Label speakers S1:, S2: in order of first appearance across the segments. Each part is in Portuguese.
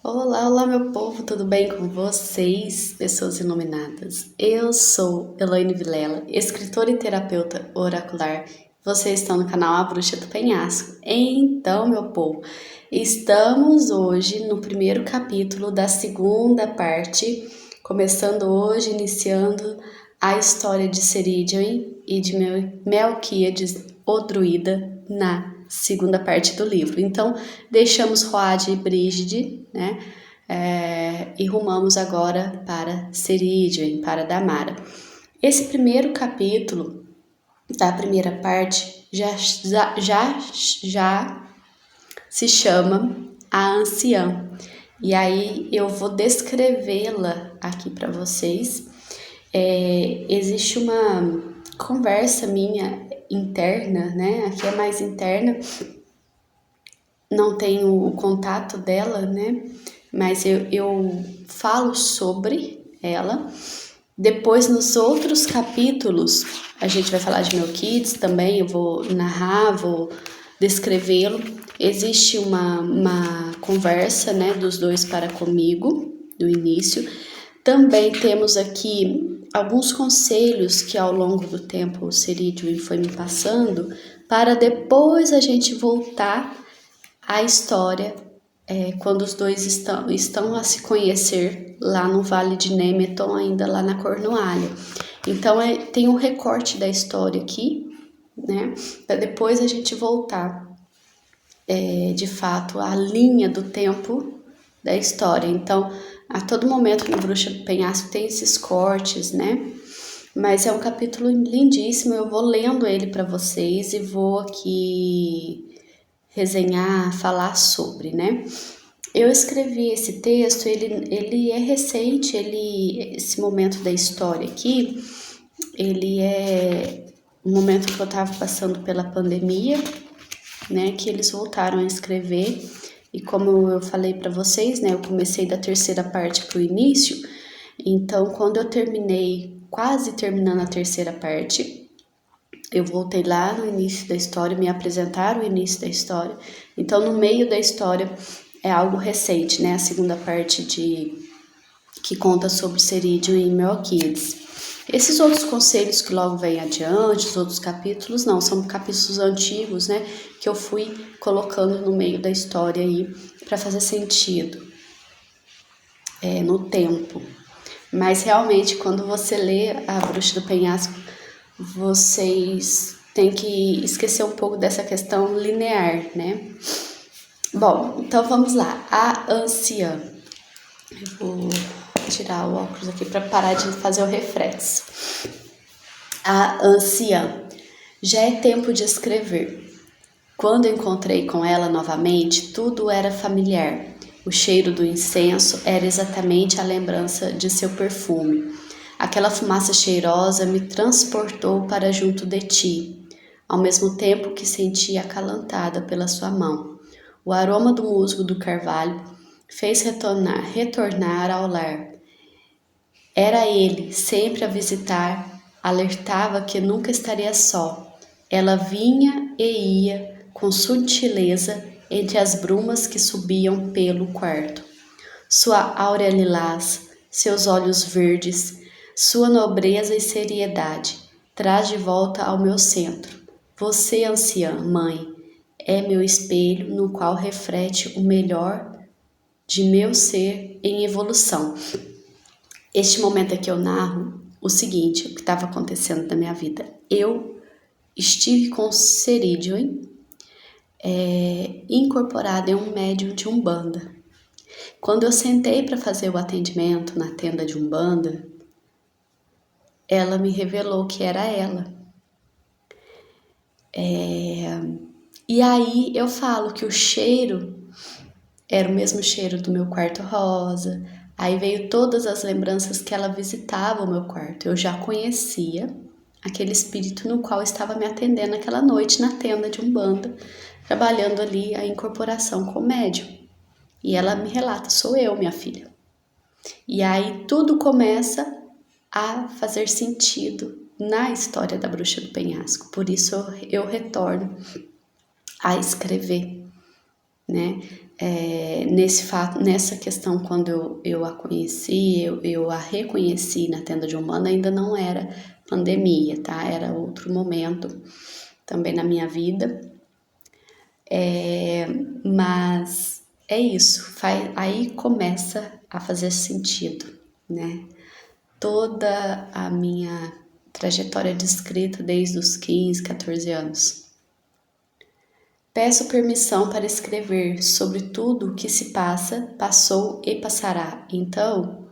S1: Olá, olá meu povo, tudo bem com vocês, pessoas iluminadas? Eu sou Elaine Vilela, escritora e terapeuta oracular. Vocês estão no canal A Bruxa do Penhasco. Então, meu povo, estamos hoje no primeiro capítulo da segunda parte, começando hoje, iniciando a história de Ceridian e de Melquíades, o druida, na segunda parte do livro. Então, deixamos Roade e Brígide, né? E rumamos agora para Ceridian, para Damara. Esse primeiro capítulo da primeira parte já se chama A Anciã. E aí eu vou descrevê-la aqui para vocês. Existe uma conversa minha interna, né? Aqui é mais interna, não tenho o contato dela, né? Mas eu falo sobre ela. Depois, nos outros capítulos, a gente vai falar de Melquíades também, eu vou narrar, vou descrevê-lo. Existe uma conversa, né, dos dois para comigo, no início. Também temos aqui alguns conselhos que ao longo do tempo o Ceridian foi me passando, para depois a gente voltar à história quando os dois estão a se conhecer lá no Vale de Nemeton, ainda lá na Cornualha. Então tem um recorte da história aqui, né? Para depois a gente voltar de fato à linha do tempo da história. Então, a todo momento no Bruxa do Penhasco tem esses cortes, né? Mas é um capítulo lindíssimo, eu vou lendo ele para vocês e vou aqui resenhar, falar sobre, né? Eu escrevi esse texto, ele é recente, esse momento da história aqui, ele é um momento que eu estava passando pela pandemia, né, que eles voltaram a escrever, e como eu falei para vocês, né, eu comecei da terceira parte para o início, então quando eu terminei, quase terminando a terceira parte, eu voltei lá no início da história, me apresentaram o início da história, então no meio da história é algo recente, né, a segunda parte que conta sobre Ceridian e Melquíades. Esses outros conselhos que logo vêm adiante, os outros capítulos, não, são capítulos antigos, né, que eu fui colocando no meio da história aí para fazer sentido no tempo. Mas realmente, quando você lê A Bruxa do Penhasco, vocês têm que esquecer um pouco dessa questão linear, né? Bom, então vamos lá. A Anciã. Eu vou tirar o óculos aqui para parar de fazer o reflexo. A Anciã. Já é tempo de escrever. Quando encontrei com ela novamente, tudo era familiar. O cheiro do incenso era exatamente a lembrança de seu perfume. Aquela fumaça cheirosa me transportou para junto de ti, ao mesmo tempo que sentia acalantada pela sua mão. O aroma do musgo do carvalho fez retornar ao lar. Era ele, sempre a visitar, alertava que nunca estaria só. Ela vinha e ia com sutileza entre as brumas que subiam pelo quarto. Sua áurea lilás, seus olhos verdes, sua nobreza e seriedade, traz de volta ao meu centro. Você, anciã, mãe, é meu espelho no qual reflete o melhor de meu ser em evolução. Este momento aqui eu narro o seguinte, o que estava acontecendo na minha vida. Eu estive com Ceridian incorporada em um médium de Umbanda. Quando eu sentei para fazer o atendimento na tenda de Umbanda, ela me revelou que era ela. E aí eu falo que o cheiro era o mesmo cheiro do meu quarto rosa. Aí veio todas as lembranças que ela visitava o meu quarto. Eu já conhecia aquele espírito no qual estava me atendendo aquela noite na tenda de Umbanda, trabalhando ali a incorporação com o médium. E ela me relata, sou eu, minha filha. E aí tudo começa a fazer sentido na história da Bruxa do Penhasco. Por isso eu retorno a escrever, né? Nesse fato, nessa questão, quando eu a conheci, eu a reconheci na tenda de Umbanda, ainda não era pandemia, tá? Era outro momento também na minha vida. Mas é isso, aí começa a fazer sentido, né? Toda a minha trajetória de escrita desde os 15, 14 anos. Peço permissão para escrever sobre tudo o que se passa, passou e passará. Então,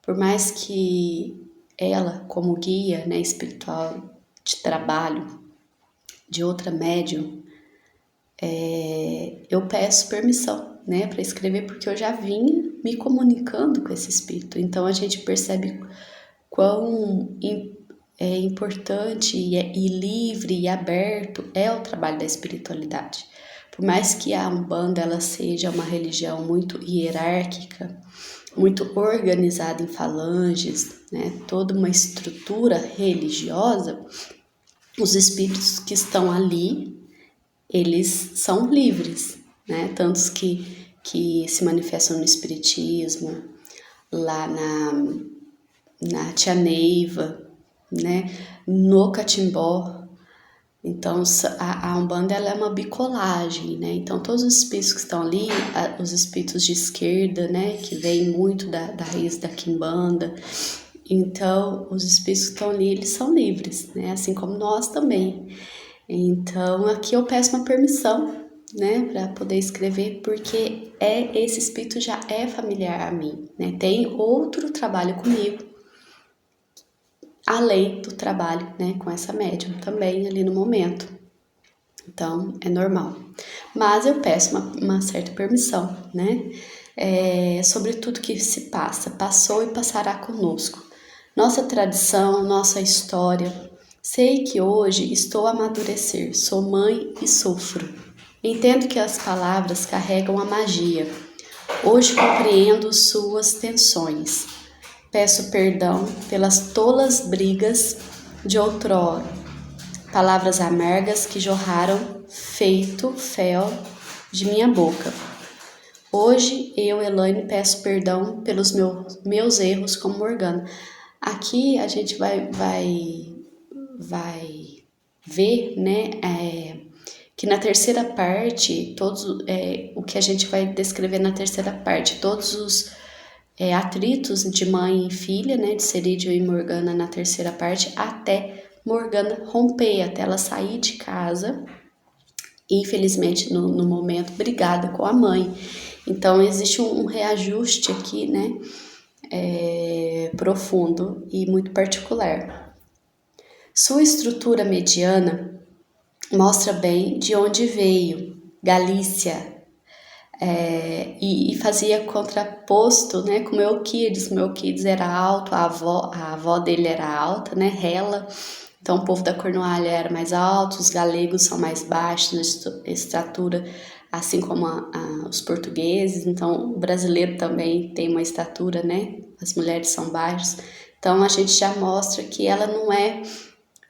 S1: por mais que ela, como guia, né, espiritual de trabalho de outra médium, eu peço permissão, né, para escrever, porque eu já vinha me comunicando com esse espírito. Então a gente percebe quão importante e livre e aberto é o trabalho da espiritualidade. Por mais que a Umbanda ela seja uma religião muito hierárquica, muito organizada em falanges, né, toda uma estrutura religiosa, os espíritos que estão ali, eles são livres, né, tantos que se manifestam no espiritismo, lá na Tia Neiva, né, no Catimbó. Então a Umbanda ela é uma bicolagem, né? Então todos os espíritos que estão ali, os espíritos de esquerda, né, que vêm muito da raiz da Quimbanda, então os espíritos que estão ali, eles são livres, né? Assim como nós também. Então aqui eu peço uma permissão, né, para poder escrever, porque esse espírito já é familiar a mim, né? Tem outro trabalho comigo, além do trabalho, né, com essa médium também ali no momento. Então, é normal. Mas eu peço uma certa permissão, né, sobre tudo que se passa, passou e passará conosco. Nossa tradição, nossa história. Sei que hoje estou a amadurecer, sou mãe e sofro. Entendo que as palavras carregam a magia. Hoje compreendo suas tensões. Peço perdão pelas tolas brigas de outrora, palavras amargas que jorraram feito fel de minha boca. Hoje eu, Elaine, peço perdão pelos meus erros como Morgana. Aqui a gente vai ver, né, que na terceira parte, o que a gente vai descrever na terceira parte, todos os atritos de mãe e filha, né, de Cerídio e Morgana na terceira parte, até Morgana romper, até ela sair de casa, infelizmente no momento brigada com a mãe. Então existe um reajuste aqui, né, profundo e muito particular. Sua estrutura mediana mostra bem de onde veio, Galícia, e fazia contraposto, né, com Melquides. Melquides era alto, a avó dele era alta, né, Hela. Então o povo da Cornualha era mais alto, os galegos são mais baixos na estatura, assim como os portugueses. Então o brasileiro também tem uma estatura, né, as mulheres são baixas. Então a gente já mostra que ela não é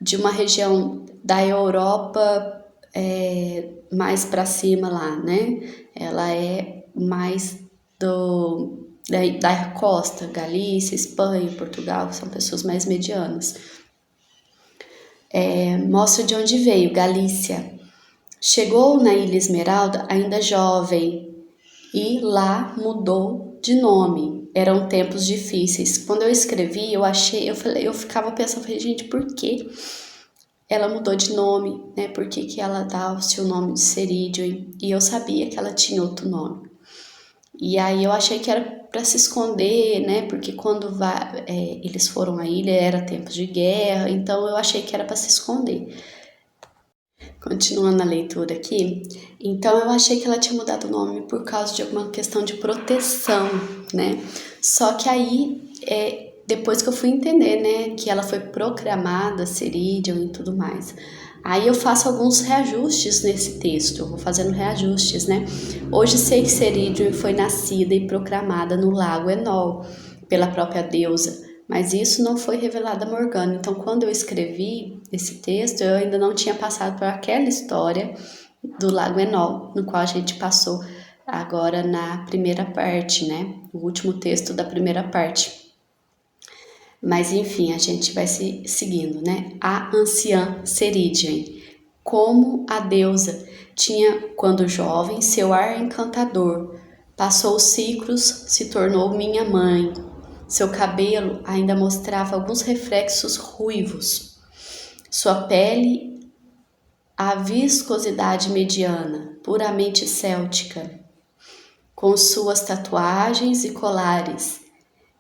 S1: de uma região da Europa mais para cima lá, né? Ela é mais da costa, Galícia, Espanha, Portugal, são pessoas mais medianas. Mostra de onde veio, Galícia. Chegou na Ilha Esmeralda ainda jovem e lá mudou de nome. Eram tempos difíceis. Quando eu escrevi, eu ficava pensando, gente, por que ela mudou de nome, né? Por que ela dá o seu nome de Cerídio? E eu sabia que ela tinha outro nome. E aí eu achei que era para se esconder, né? Porque quando eles foram à ilha era tempo de guerra, então eu achei que era para se esconder. Continuando a leitura aqui, então eu achei que ela tinha mudado o nome por causa de alguma questão de proteção, né? Só que aí, depois que eu fui entender, né, que ela foi proclamada Cerídio e tudo mais, Aí eu faço alguns reajustes nesse texto, eu vou fazendo reajustes, né? Hoje sei que Cerídio foi nascida e proclamada no lago Enol pela própria deusa, mas isso não foi revelado a Morgana. Então, quando eu escrevi esse texto, eu ainda não tinha passado por aquela história do lago Enol, no qual a gente passou agora na primeira parte, né? O último texto da primeira parte. Mas enfim, a gente vai se seguindo, né? A anciã Cerídien, como a deusa, tinha, quando jovem, seu ar encantador. Passou os ciclos, se tornou minha mãe. Seu cabelo ainda mostrava alguns reflexos ruivos. Sua pele, a viscosidade mediana, puramente céltica, com suas tatuagens e colares,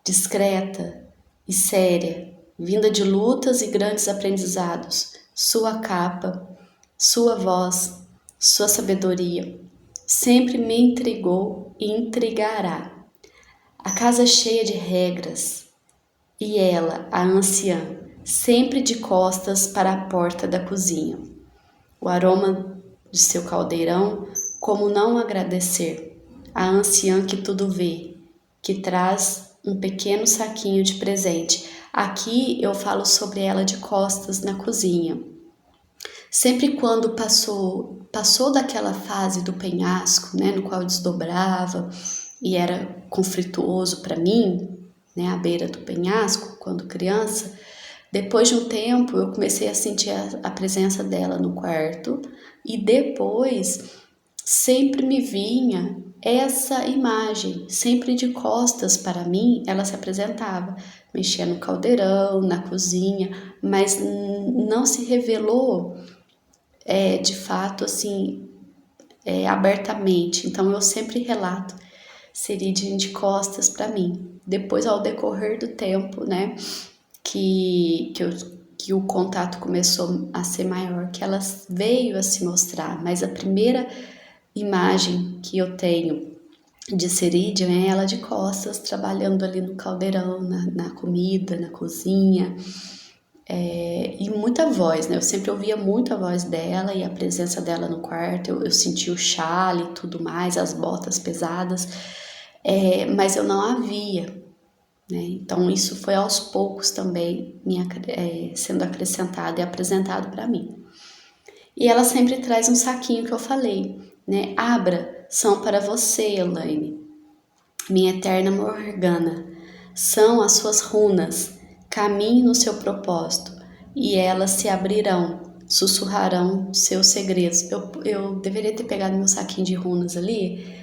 S1: discreta e séria, vinda de lutas e grandes aprendizados, sua capa, sua voz, sua sabedoria, sempre me intrigou e intrigará. A casa cheia de regras, e ela, a anciã, sempre de costas para a porta da cozinha. O aroma de seu caldeirão, como não agradecer? A anciã que tudo vê, que traz um pequeno saquinho de presente. Aqui eu falo sobre ela de costas na cozinha. Sempre quando passou daquela fase do penhasco, né, no qual eu desdobrava e era conflituoso para mim, né, à beira do penhasco, quando criança, depois de um tempo eu comecei a sentir a presença dela no quarto e depois sempre me vinha essa imagem, sempre de costas para mim, ela se apresentava, mexia no caldeirão, na cozinha, mas não se revelou de fato assim abertamente. Então eu sempre relato Cerídien de costas para mim. Depois, ao decorrer do tempo, né, que o contato começou a ser maior, que ela veio a se mostrar, mas a primeira imagem que eu tenho de Cerídien é ela de costas, trabalhando ali no caldeirão, na comida, na cozinha, e muita voz, né? Eu sempre ouvia muito a voz dela e a presença dela no quarto, eu sentia o chale e tudo mais, as botas pesadas, mas eu não a via, né? Então isso foi aos poucos também sendo acrescentado e apresentado para mim. E ela sempre traz um saquinho que eu falei, né? Abra, são para você, Elaine, minha eterna Morgana. São as suas runas, caminhe no seu propósito, e elas se abrirão, sussurrarão seus segredos. Eu deveria ter pegado meu saquinho de runas ali,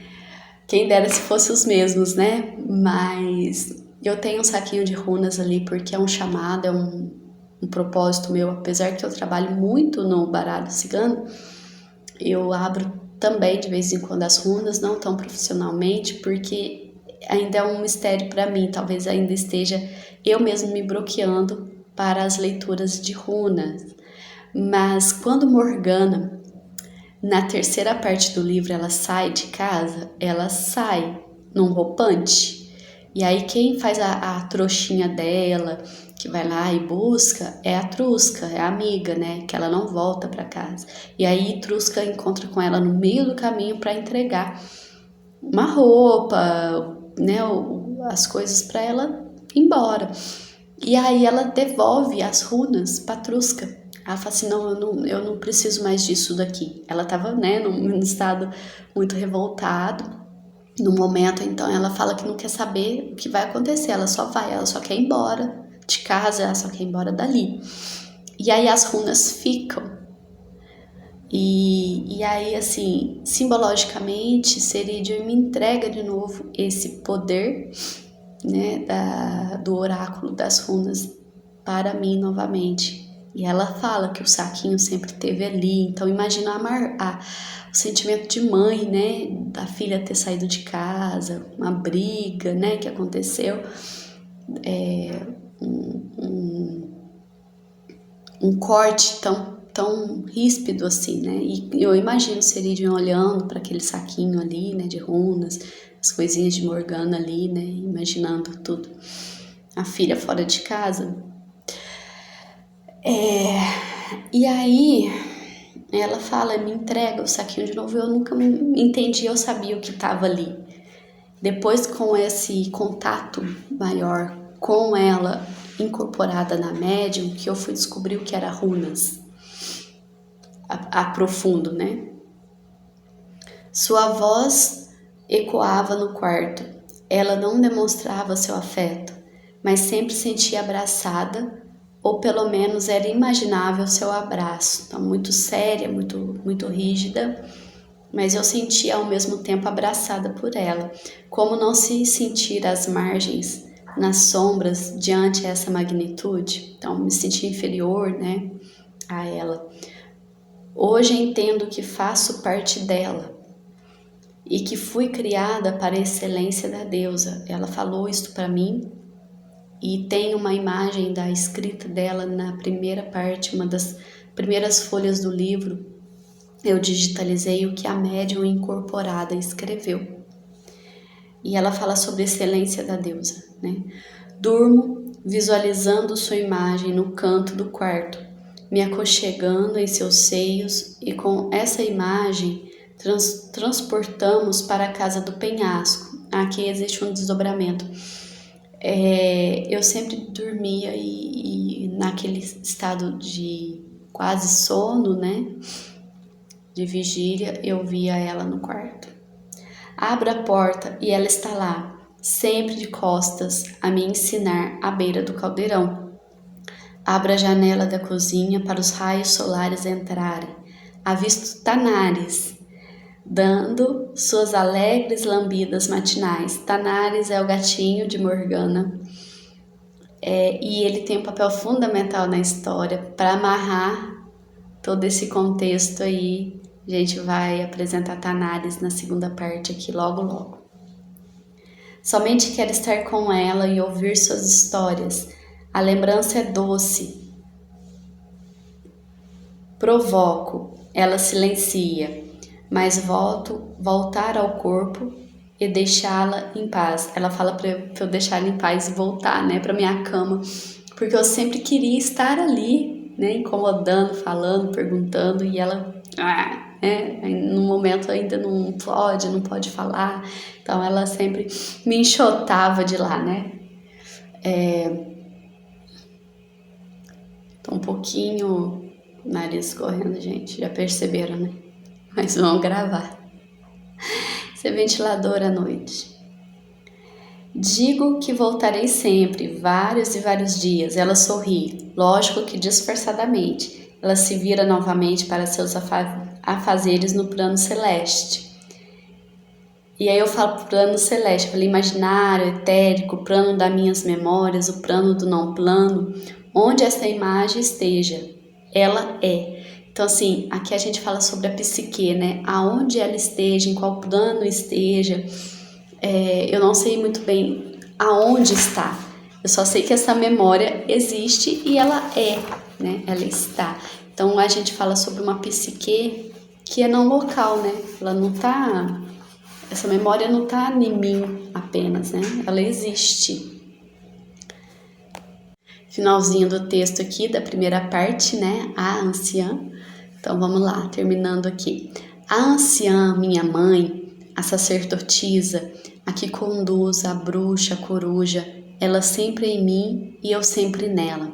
S1: quem dera se fossem os mesmos, né? Mas eu tenho um saquinho de runas ali porque é um chamado, é um propósito meu, apesar que eu trabalho muito no baralho cigano, eu abro também de vez em quando as runas, não tão profissionalmente, porque ainda é um mistério para mim, talvez ainda esteja eu mesmo me bloqueando para as leituras de runas. Mas quando Morgana, na terceira parte do livro, ela sai de casa, ela sai num roupante, e aí quem faz a trouxinha dela, que vai lá e busca, é a Trusca, é a amiga, né? Que ela não volta para casa. E aí Trusca encontra com ela no meio do caminho para entregar uma roupa, né? As coisas para ela ir embora. E aí ela devolve as runas para Trusca. Ela fala assim, não, eu não preciso mais disso daqui. Ela estava, né, num estado muito revoltado. No momento, então, ela fala que não quer saber o que vai acontecer, ela só vai, ela só quer ir embora de casa, ela só quer ir embora dali. E aí as runas ficam. E aí, assim, simbologicamente, Cerídien me entrega de novo esse poder, né, do oráculo das runas para mim novamente. E ela fala que o saquinho sempre teve ali, então imagina o sentimento de mãe, né, da filha ter saído de casa, uma briga, né, que aconteceu, um corte tão ríspido assim, né, e eu imagino Cerídien olhando para aquele saquinho ali, né, de runas, as coisinhas de Morgana ali, né, imaginando tudo, a filha fora de casa. E aí Ela fala, me entrega o saquinho de novo. Eu nunca entendi, eu sabia o que estava ali. Depois, com esse contato maior com ela incorporada na médium, que eu fui descobrir o que era runas. Aprofundo, né? Sua voz ecoava no quarto. Ela não demonstrava seu afeto, mas sempre sentia abraçada, ou pelo menos era imaginável seu abraço. Então, muito séria, muito rígida, mas eu sentia ao mesmo tempo abraçada por ela. Como não se sentir às margens, nas sombras, diante essa magnitude? Então, me sentia inferior, né, a ela. Hoje entendo que faço parte dela e que fui criada para a excelência da deusa. Ela falou isso para mim e tem uma imagem da escrita dela na primeira parte, uma das primeiras folhas do livro. Eu digitalizei o que a médium incorporada escreveu. E ela fala sobre a excelência da deusa, né? Durmo visualizando sua imagem no canto do quarto, me aconchegando em seus seios, e com essa imagem transportamos para a casa do penhasco. Aqui existe um desdobramento. Eu sempre dormia e naquele estado de quase sono, né? De vigília, eu via ela no quarto. Abro a porta e ela está lá, sempre de costas, a me ensinar à beira do caldeirão. Abro a janela da cozinha para os raios solares entrarem. Avisto Tanares, dando suas alegres lambidas matinais. Tanares é o gatinho de Morgana, e ele tem um papel fundamental na história para amarrar todo esse contexto aí. A gente vai apresentar Tanares na segunda parte aqui logo. Somente quero estar com ela e ouvir suas histórias. A lembrança é doce. Provoco, ela silencia, mas voltar ao corpo e deixá-la em paz. Ela fala para eu deixar ela em paz e voltar, né, para minha cama, porque eu sempre queria estar ali, né, incomodando, falando, perguntando, e ela no momento ainda não pode falar, então ela sempre me enxotava de lá, né? Tô um pouquinho nariz escorrendo, gente, já perceberam, né? Mas vamos gravar. Ser ventilador à noite. Digo que voltarei sempre, vários e vários dias. Ela sorri, lógico que disfarçadamente. Ela se vira novamente para seus afazeres no plano celeste. E aí eu falo plano celeste, eu falei imaginário, etérico, o plano das minhas memórias, o plano do não plano, onde essa imagem esteja, ela é. Então assim, aqui a gente fala sobre a psique, né? Aonde ela esteja, em qual plano esteja, eu não sei muito bem aonde está. Eu só sei que essa memória existe e ela é, né? Ela está. Então a gente fala sobre uma psique que é não local, né? Ela não tá... Essa memória não está em mim apenas, né? Ela existe. Finalzinho do texto aqui, da primeira parte, né? A anciã. Então, vamos lá, terminando aqui. A anciã, minha mãe, a sacerdotisa, a que conduz a bruxa, a coruja, ela sempre em mim e eu sempre nela.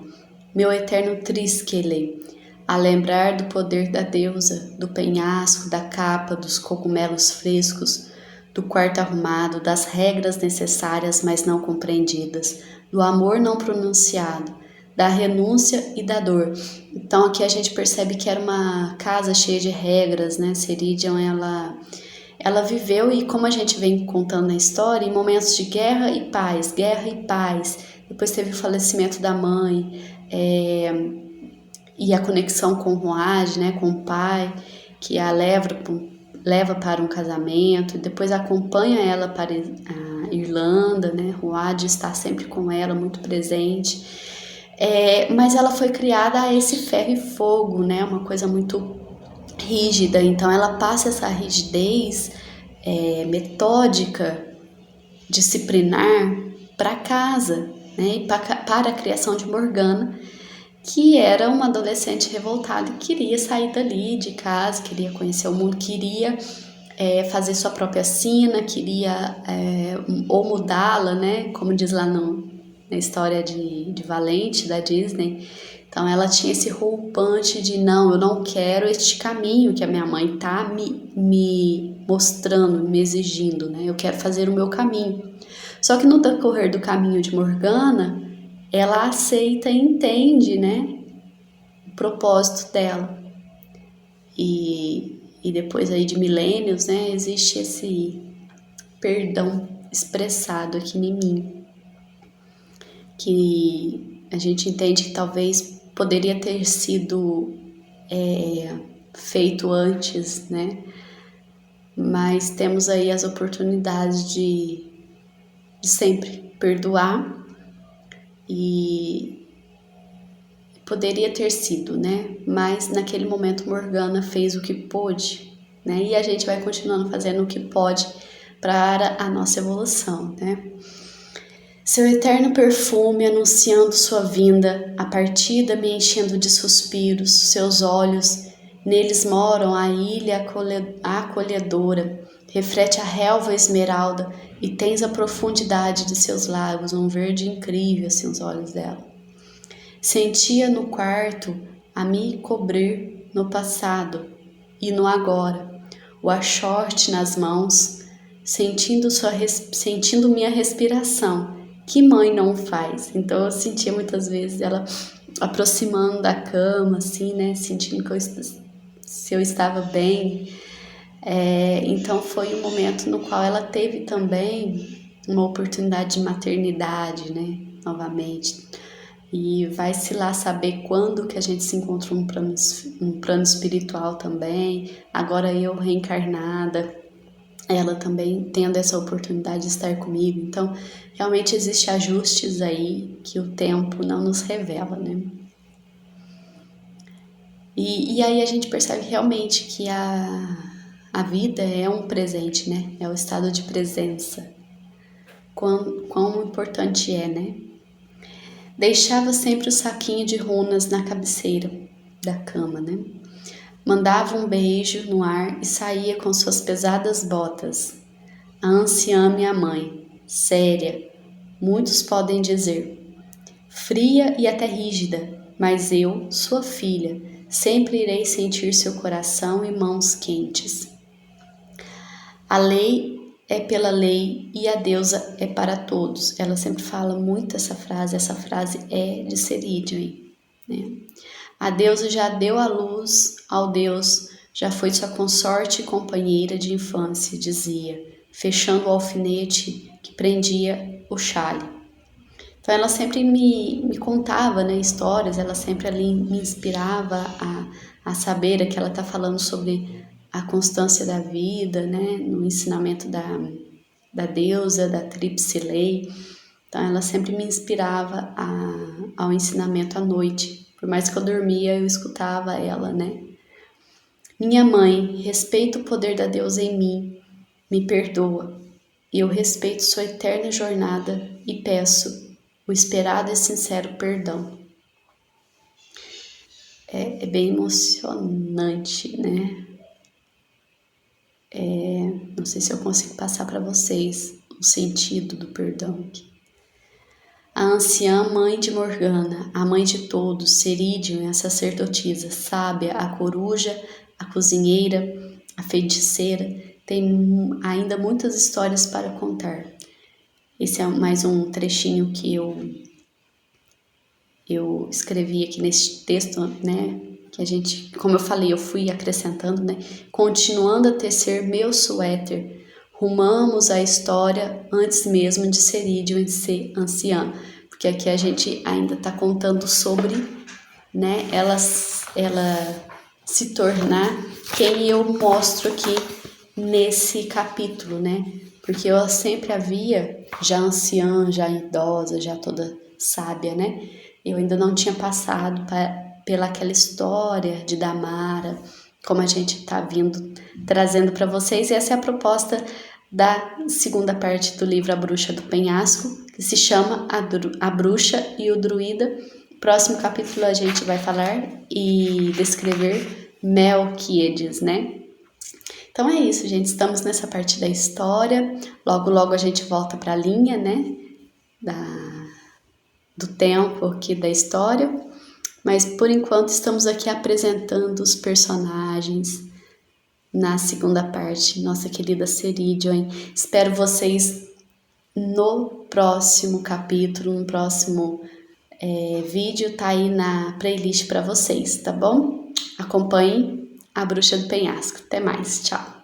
S1: Meu eterno Triskelê, a lembrar do poder da deusa, do penhasco, da capa, dos cogumelos frescos, do quarto arrumado, das regras necessárias, mas não compreendidas, do amor não pronunciado, da renúncia e da dor. Então aqui a gente percebe que era uma casa cheia de regras, né? Ceridian, ela viveu, e como a gente vem contando na história, em momentos de guerra e paz. Depois teve o falecimento da mãe, e a conexão com o Ruad, né? Com o pai, que a leva para um casamento, e depois acompanha ela para a Irlanda, né? Ruad está sempre com ela, muito presente. Mas ela foi criada a esse ferro e fogo, né? Uma coisa muito rígida. Então ela passa essa rigidez metódica, disciplinar para casa, né? E para a criação de Morgana, que era uma adolescente revoltada e queria sair dali de casa, queria conhecer o mundo, queria fazer sua própria sina, queria ou mudá-la, né? Como diz lá na história de Valente, da Disney. Então ela tinha esse roupante de não, eu não quero este caminho que a minha mãe tá me mostrando, me exigindo, né? Eu quero fazer o meu caminho. Só que no decorrer do caminho de Morgana, ela aceita e entende, né, o propósito dela. E depois aí de milênios, né, existe esse perdão expressado aqui em mim, que a gente entende que talvez poderia ter sido feito antes, né, mas temos aí as oportunidades de sempre perdoar e poderia ter sido, né? Mas naquele momento Morgana fez o que pôde, né? E a gente vai continuando fazendo o que pode para a nossa evolução, né? Seu eterno perfume anunciando sua vinda, a partida me enchendo de suspiros, seus olhos, neles moram a ilha acolhedora, reflete a relva esmeralda e tens a profundidade de seus lagos, um verde incrível assim os olhos dela. Sentia no quarto a me cobrir no passado e no agora, o achorte nas mãos, sentindo minha respiração. Que mãe não faz? Então eu sentia muitas vezes ela aproximando da cama, assim, né? Sentindo se eu estava bem. Então foi um momento no qual ela teve também uma oportunidade de maternidade, né? Novamente. E vai-se lá saber quando que a gente se encontrou um plano espiritual também. Agora eu reencarnada, ela também tendo essa oportunidade de estar comigo. Então, realmente existem ajustes aí que o tempo não nos revela, né? E aí a gente percebe realmente que a vida é um presente, né? É o estado de presença. Quão importante é, né? Deixava sempre o saquinho de runas na cabeceira da cama, né? Mandava um beijo no ar e saía com suas pesadas botas. A anciã minha mãe, séria, muitos podem dizer, fria e até rígida, mas eu, sua filha, sempre irei sentir seu coração e mãos quentes. A lei é pela lei e a deusa é para todos. Ela sempre fala muito essa frase é de Ceridian, né? A deusa já deu a luz ao Deus, já foi sua consorte e companheira de infância, dizia, fechando o alfinete que prendia o chale. Então ela sempre me contava, né, histórias, ela sempre ali me inspirava a saber que ela está falando sobre a constância da vida, né, no ensinamento da deusa, da tríplice lei. Então ela sempre me inspirava ao ensinamento à noite. Por mais que eu dormia, eu escutava ela, né? Minha mãe, respeita o poder da deusa em mim, me perdoa. E eu respeito sua eterna jornada e peço o esperado e sincero perdão. É bem emocionante, né? Não sei se eu consigo passar para vocês o sentido do perdão aqui. A anciã mãe de Morgana, a mãe de todos, Ceridian, a sacerdotisa, sábia, a coruja, a cozinheira, a feiticeira, tem ainda muitas histórias para contar. Esse é mais um trechinho que eu escrevi aqui nesse texto, né? Que a gente, como eu falei, eu fui acrescentando, né? Continuando a tecer meu suéter, rumamos a história antes mesmo de Ceridian ser anciã, porque aqui a gente ainda está contando sobre, né, ela se tornar quem eu mostro aqui nesse capítulo, né, porque eu sempre a via já anciã, já idosa, já toda sábia, né, eu ainda não tinha passado pela aquela história de Damara, como a gente está vindo trazendo para vocês. E essa é a proposta da segunda parte do livro A Bruxa do Penhasco, que se chama A Bruxa e o Druida, Próximo capítulo a gente vai falar e descrever Melquíades, né? Então é isso, gente. Estamos nessa parte da história. Logo, logo a gente volta para a linha, né? Do tempo aqui da história. Mas por enquanto estamos aqui apresentando os personagens na segunda parte. Nossa querida Ceridwen. Espero vocês no próximo capítulo, no próximo vídeo. Tá aí na playlist para vocês, tá bom? Acompanhem a Bruxa do Penhasco. Até mais. Tchau.